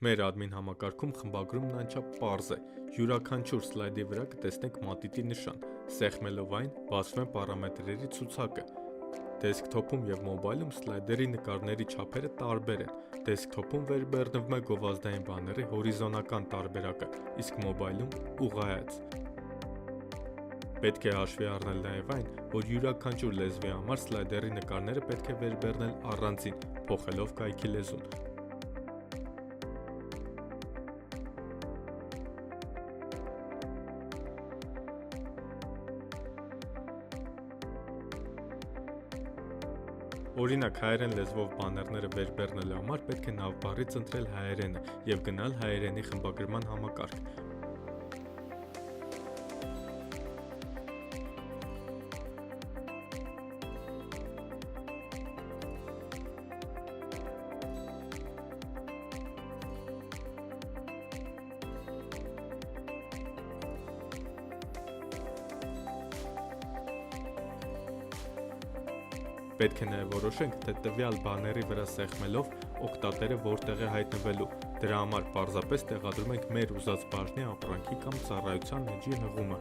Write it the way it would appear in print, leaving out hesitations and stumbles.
Մեր admin համակարգում խմբագրումն անչափ պարզ է։ Յուրաքանչյուր սլայդի վրա կտեսնեք մատիտի նշան։ Սեղմելով այն, բացվում է պարամետրերի ցուցակը։ Դեսքթոփում եւ մոբայլում սլայդերի նկարների չափերը տարբեր են։ Դեսքթոփում վերբեռնվում է գովազդային բաների հորիզոնական տարբերակը, իսկ մոբայլում՝ ուղղահայաց։ Պետք է հաշվի առնել նաև այն, որ յուրաքանչյուր լեզվի համար սլայդերի նկարները պետք է վերբեռնել առանձին, փոխելով կայքի լեզուն։ Օրինակ, հայերեն լեզվով բաներները վերբեռնելու համար պետք է նավբառից ընտրել հայերենը և գնալ հայերենի խմբագրման համակարգ։ Պետք է նաև որոշենք, թե տվյալ բաների վրա սեղմելով օգտատերը որտեղ է հայտնվելու։ Դրա համար պարզապես տեղադրում ենք մեր ուզած բաժնի ապրանքի կամ ծառայության էջի հղումը։